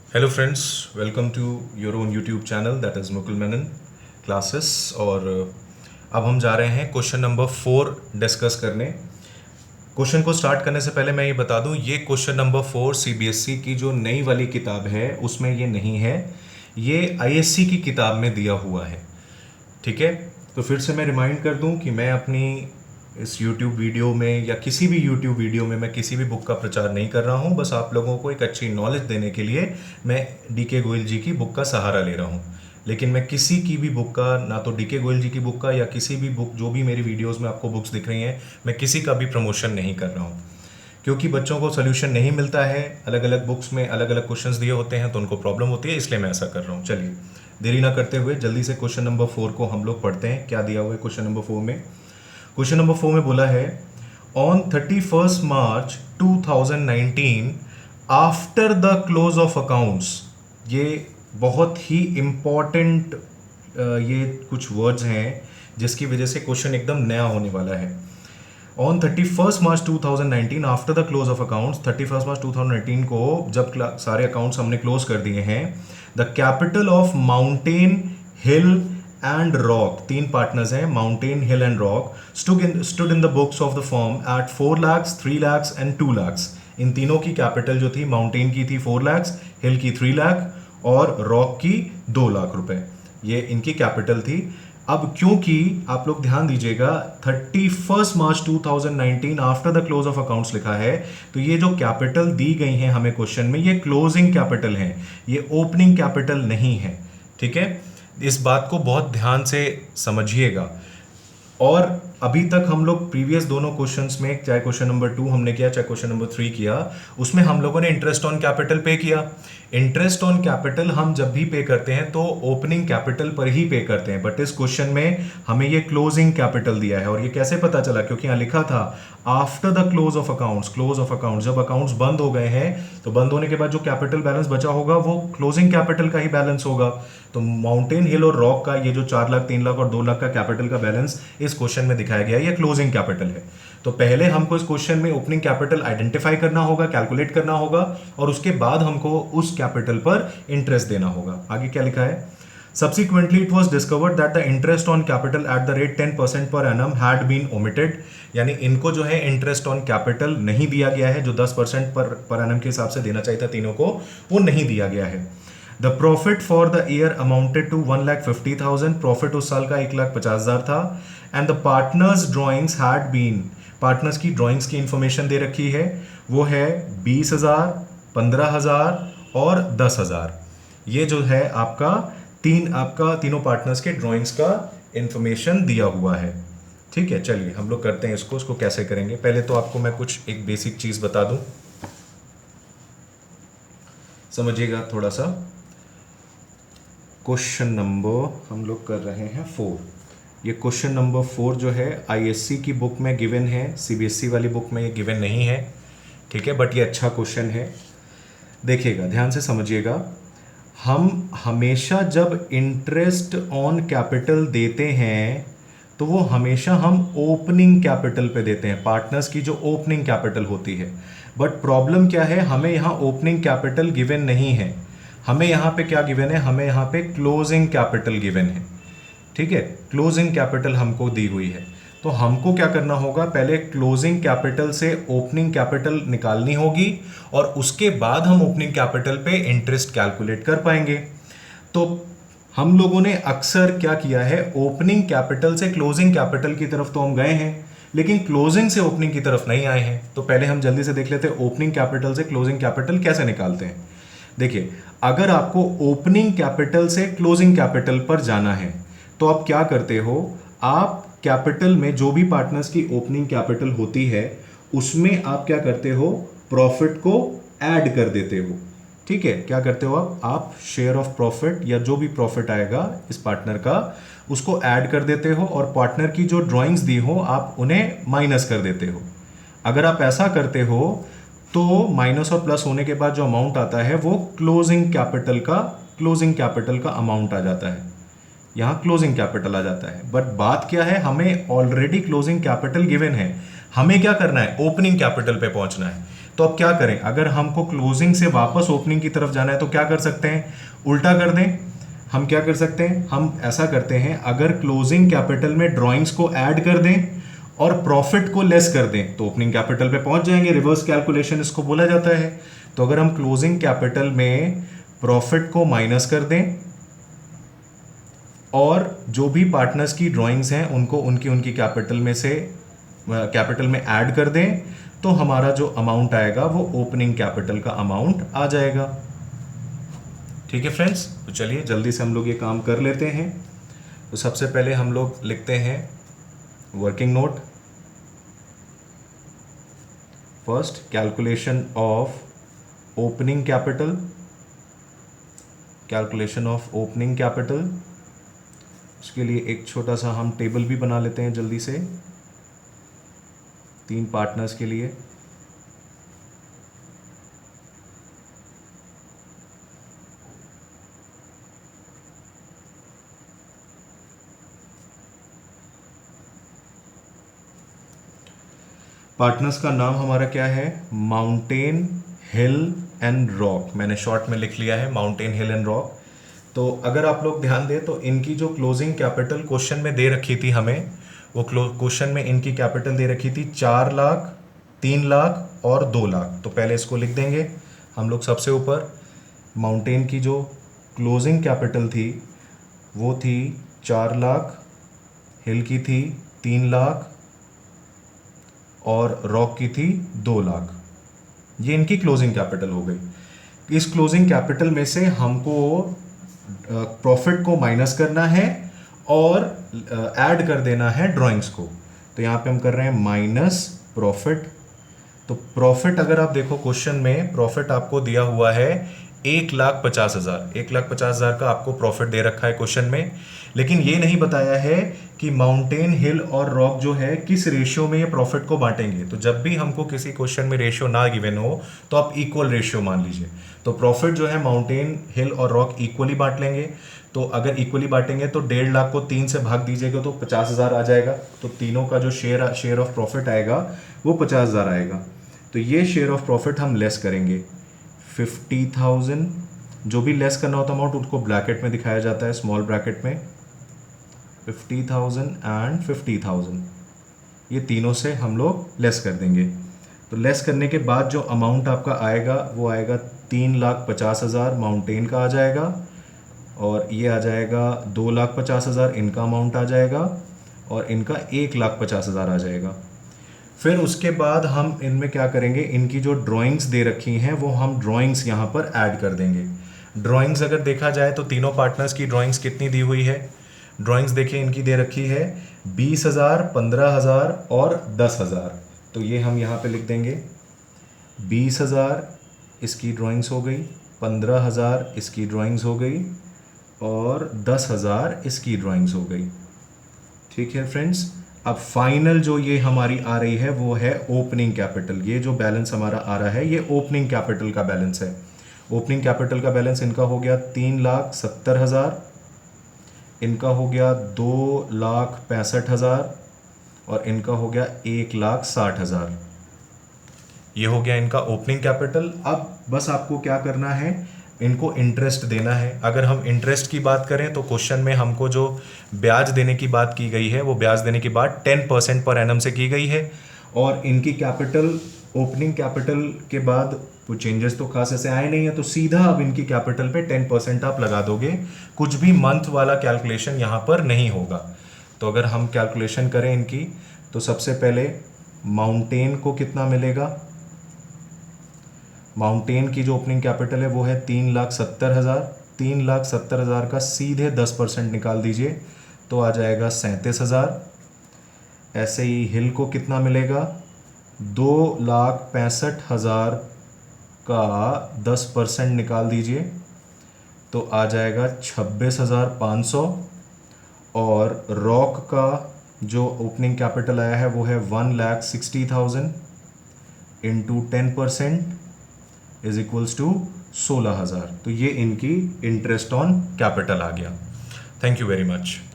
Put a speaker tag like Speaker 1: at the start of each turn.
Speaker 1: Hello friends, welcome to your own YouTube channel that is Mukul Menon classes. और अब हम जा रहे हैं क्वेश्चन नंबर 4 डिस्कस करने। क्वेश्चन को स्टार्ट करने से पहले मैं ये बता दूं, ये क्वेश्चन नंबर 4 सीबीएसई की जो नई वाली किताब है उसमें ये नहीं है, ये आईएससी की किताब में दिया हुआ है। ठीक है, तो फिर से मैं रिमाइंड कर दूं कि मैं अपनी इस YouTube वीडियो में या किसी भी YouTube वीडियो में मैं किसी भी बुक का प्रचार नहीं कर रहा हूं। बस आप लोगों को एक अच्छी नॉलेज देने के लिए मैं डीके गोयल जी की बुक का सहारा ले रहा हूं। लेकिन मैं किसी की भी बुक का, ना तो डीके गोयल जी की बुक का या किसी भी बुक, जो भी मेरी वीडियोस में आपको बुक्स दिख रही हैं, मैं किसी का भी प्रमोशन नहीं कर रहा हूँ। क्योंकि बच्चों को सोल्यूशन नहीं मिलता है, अलग अलग बुक्स में अलग अलग क्वेश्चंस दिए होते हैं तो उनको प्रॉब्लम होती है, इसलिए मैं ऐसा कर रहा हूँ। चलिए देरी ना करते हुए जल्दी से क्वेश्चन नंबर 4 को हम लोग पढ़ते हैं। क्या दिया हुआ है क्वेश्चन नंबर 4 में? क्वेश्चन नंबर 4 में बोला है, on 31 March 2019 after the close of accounts. ये बहुत ही इम्पॉर्टेंट ये कुछ वर्ड्स हैं जिसकी वजह से क्वेश्चन एकदम नया होने वाला है। On 31 March 2019 after the close of accounts, 31 मार्च 2019 को जब सारे अकाउंट्स हमने क्लोज कर दिए हैं, the capital of mountain hill and rock, तीन पार्टनर्स हैं, mountain hill and rock, stood in the books of the firm at 4 lakhs, 3 lakhs and 2 lakhs। इन तीनों की कैपिटल जो थी, माउंटेन की थी 4 lakhs, हिल की 3 लाख और रॉक की 2 लाख रुपए, ये इनकी कैपिटल थी। अब क्योंकि आप लोग ध्यान दीजिएगा, 31 मार्च 2019 after the close of accounts लिखा है, तो ये जो कैपिटल दी गई हैं हमें क्वेश्चन में, ये क्लोजिंग कैपिटल है, ये ओपनिंग कैपिटल नहीं है। ठीक है, इस बात को बहुत ध्यान से समझिएगा। और अभी तक हम लोग प्रीवियस दोनों क्वेश्चंस में, चाहे क्वेश्चन नंबर 2 हमने किया चाहे क्वेश्चन नंबर 3 किया, उसमें हम लोगों ने इंटरेस्ट ऑन कैपिटल पे किया। इंटरेस्ट ऑन कैपिटल हम जब भी पे करते हैं तो ओपनिंग कैपिटल पर ही पे करते हैं, बट इस क्वेश्चन में हमें ये क्लोजिंग कैपिटल दिया है। और ये कैसे पता चला? क्योंकि यहाँ लिखा था after the close of accounts. Close of accounts, जब अकाउंट्स बंद हो गए हैं तो बंद होने के बाद जो कैपिटल बैलेंस बचा होगा वो क्लोजिंग कैपिटल का ही बैलेंस होगा। तो माउंटेन हिल और रॉक का ये जो 4 लाख, 3 लाख और 2 लाख का कैपिटल का बैलेंस इस क्वेश्चन में दिखाया गया है, ये क्लोजिंग कैपिटल है। तो पहले हमको इस क्वेश्चन में ओपनिंग कैपिटल आइडेंटिफाई करना होगा, कैलकुलेट करना होगा, और उसके बाद हमको उस कैपिटल पर इंटरेस्ट देना होगा। आगे क्या लिखा है? Subsequently, it was discovered that the interest on capital at the rate 10% per annum had been omitted। यानी इनको जो है इंटरेस्ट ऑन कैपिटल नहीं दिया गया है, जो 10% पर annum के हिसाब से देना चाहिए था तीनों को, वो नहीं दिया गया है। The profit for the year amounted to 1,50,000। Profit उस साल का 1,50,000 था। And the partners drawings had been, partners की ड्रॉइंग्स की इंफॉर्मेशन दे रखी है, वो है 20,000, 15,000 और 10,000। ये जो है आपका तीनों पार्टनर्स के ड्राइंग्स का इंफॉर्मेशन दिया हुआ है। ठीक है, चलिए हम लोग करते हैं इसको कैसे करेंगे। पहले तो आपको मैं कुछ एक बेसिक चीज बता दूं, समझिएगा थोड़ा सा। क्वेश्चन नंबर हम लोग कर रहे हैं 4। ये क्वेश्चन नंबर 4 जो है आईएससी की बुक में गिवन है, सीबीएसई वाली बुक में ये गिवन नहीं है। ठीक है, बट ये अच्छा क्वेश्चन है, देखिएगा ध्यान से समझिएगा। हम हमेशा जब इंटरेस्ट ऑन कैपिटल देते हैं तो वो हमेशा हम ओपनिंग कैपिटल पे देते हैं, पार्टनर्स की जो ओपनिंग कैपिटल होती है। बट प्रॉब्लम क्या है, हमें यहाँ ओपनिंग कैपिटल गिवन नहीं है, हमें यहाँ पे क्या गिवन है, हमें यहाँ पे क्लोजिंग कैपिटल गिवन है। ठीक है, क्लोजिंग कैपिटल हमको दी हुई है। तो हमको क्या करना होगा, पहले क्लोजिंग कैपिटल से ओपनिंग कैपिटल निकालनी होगी और उसके बाद हम ओपनिंग कैपिटल पे इंटरेस्ट कैलकुलेट कर पाएंगे। तो हम लोगों ने अक्सर क्या किया है, ओपनिंग कैपिटल से क्लोजिंग कैपिटल की तरफ तो हम गए हैं, लेकिन क्लोजिंग से ओपनिंग की तरफ नहीं आए हैं। तो पहले हम जल्दी से देख लेते हैं ओपनिंग कैपिटल से क्लोजिंग कैपिटल कैसे निकालते हैं। देखिए, अगर आपको ओपनिंग कैपिटल से क्लोजिंग कैपिटल पर जाना है तो आप क्या करते हो, आप कैपिटल में जो भी पार्टनर्स की ओपनिंग कैपिटल होती है उसमें आप क्या करते हो, प्रॉफिट को ऐड कर देते हो। ठीक है, क्या करते हो आप शेयर ऑफ प्रॉफिट या जो भी प्रॉफिट आएगा इस पार्टनर का, उसको ऐड कर देते हो और पार्टनर की जो ड्राइंग्स दी हो आप उन्हें माइनस कर देते हो। अगर आप ऐसा करते हो तो माइनस और प्लस होने के बाद जो अमाउंट आता है वो क्लोजिंग कैपिटल का अमाउंट आ जाता है, यहाँ क्लोजिंग कैपिटल आ जाता है। बट बात क्या है, हमें ऑलरेडी क्लोजिंग कैपिटल गिवन है, हमें क्या करना है, ओपनिंग कैपिटल पे पहुंचना है। तो अब क्या करें, अगर हमको क्लोजिंग से वापस ओपनिंग की तरफ जाना है तो क्या कर सकते हैं, उल्टा कर दें। हम क्या कर सकते हैं, हम ऐसा करते हैं, अगर क्लोजिंग कैपिटल में ड्राइंग्स को ऐड कर दें और प्रॉफिट को लेस कर दें तो ओपनिंग कैपिटल पे पहुंच जाएंगे। रिवर्स कैलकुलेशन इसको बोला जाता है। तो अगर हम क्लोजिंग कैपिटल में प्रॉफिट को माइनस कर दें और जो भी पार्टनर्स की ड्राइंग्स हैं उनको उनकी कैपिटल में से कैपिटल में ऐड कर दें तो हमारा जो अमाउंट आएगा वो ओपनिंग कैपिटल का अमाउंट आ जाएगा। ठीक है फ्रेंड्स, तो चलिए जल्दी से हम लोग ये काम कर लेते हैं। तो सबसे पहले हम लोग लिखते हैं working note. First, calculation of opening capital, calculation of opening capital. उसके लिए एक छोटा सा हम टेबल भी बना लेते हैं जल्दी से, 3 पार्टनर्स के लिए। पार्टनर्स का नाम हमारा क्या है, माउंटेन हिल एंड रॉक। मैंने शॉर्ट में लिख लिया है माउंटेन हिल एंड रॉक। तो अगर आप लोग ध्यान दें तो इनकी जो क्लोजिंग कैपिटल क्वेश्चन में दे रखी थी हमें, वो क्वेश्चन में इनकी कैपिटल दे रखी थी 4 लाख, 3 लाख और 2 लाख। तो पहले इसको लिख देंगे हम लोग। सबसे ऊपर माउंटेन की जो क्लोजिंग कैपिटल थी वो थी 4 लाख, हिल की थी 3 लाख और रॉक की थी 2 लाख। ये इनकी क्लोजिंग कैपिटल हो गई। इस क्लोजिंग कैपिटल में से हमको प्रॉफिट को माइनस करना है और ऐड कर देना है ड्राइंग्स को। तो यहाँ पे हम कर रहे हैं माइनस प्रॉफिट। तो प्रॉफिट अगर आप देखो क्वेश्चन में प्रॉफिट आपको दिया हुआ है 1,50,000। 1,50,000 का आपको प्रॉफिट दे रखा है क्वेश्चन में, लेकिन ये नहीं बताया है कि माउंटेन हिल और रॉक जो है किस रेशियो में ये प्रॉफिट को बांटेंगे। तो जब भी हमको किसी क्वेश्चन में रेशियो ना गिवन हो तो आप इक्वल रेशियो मान लीजिए। तो प्रॉफिट जो है माउंटेन हिल और रॉक इक्वली बांट लेंगे। तो अगर इक्वली बांटेंगे तो 1.5 लाख को 3 से भाग दीजिएगा तो 50,000 आ जाएगा। तो तीनों का जो शेयर ऑफ प्रॉफिट आएगा वो 50,000 आएगा। तो ये शेयर ऑफ प्रॉफिट हम लेस करेंगे 50,000। जो भी लेस करना होता अमाउंट उसको ब्रैकेट में दिखाया जाता है, स्मॉल ब्रैकेट में। 50,000 एंड 50,000 ये तीनों से हम लोग लेस कर देंगे। तो लेस करने के बाद जो अमाउंट आपका आएगा वो आएगा 3,50,000 माउंटेन का आ जाएगा और ये आ जाएगा 2,50,000 इनका अमाउंट आ जाएगा और इनका 1,50,000 आ जाएगा। फिर उसके बाद हम इनमें क्या करेंगे, इनकी जो ड्राइंग्स दे रखी हैं वो हम ड्राइंग्स यहाँ पर ऐड कर देंगे। ड्राइंग्स अगर देखा जाए तो तीनों पार्टनर्स की ड्राइंग्स कितनी दी हुई है, ड्राइंग्स देखिए इनकी दे रखी है 20,000, 15,000 और 10,000। तो ये हम यहाँ पे लिख देंगे 20,000 इसकी ड्राइंग्स हो गई, 15,000 इसकी ड्राइंग्स हो गई और 10,000 इसकी ड्राइंग्स हो गई। ठीक है फ्रेंड्स, अब फाइनल जो ये हमारी आ रही है वो है ओपनिंग कैपिटल। ये जो बैलेंस हमारा आ रहा है ये ओपनिंग कैपिटल का बैलेंस है। ओपनिंग कैपिटल का बैलेंस इनका हो गया 3,70,000, इनका हो गया 2,65,000 और इनका हो गया 1,60,000। ये हो गया इनका ओपनिंग कैपिटल। अब बस आपको क्या करना है, इनको इंटरेस्ट देना है। अगर हम इंटरेस्ट की बात करें तो क्वेश्चन में हमको जो ब्याज देने की बात की गई है वो ब्याज देने की बात 10% पर एनम से की गई है और इनकी कैपिटल ओपनिंग कैपिटल के बाद वो चेंजेस तो खास ऐसे आए नहीं है, तो सीधा अब इनकी कैपिटल पे 10% आप लगा दोगे। कुछ भी मंथ वाला कैलकुलेशन यहाँ पर नहीं होगा। तो अगर हम कैलकुलेशन करें इनकी तो सबसे पहले माउंटेन को कितना मिलेगा, माउंटेन की जो ओपनिंग कैपिटल है वो है 3,70,000। 3,70,000 का सीधे 10% निकाल दीजिए तो आ जाएगा 37,000। ऐसे ही हिल को कितना मिलेगा, 2,65,000 का 10% निकाल दीजिए तो आ जाएगा 26,500। और रॉक का जो ओपनिंग कैपिटल आया है वो है 1,60,000 इंटू 10% इज इक्वल्स टू 16,000। तो ये इनकी इंटरेस्ट ऑन कैपिटल आ गया। Thank you very much.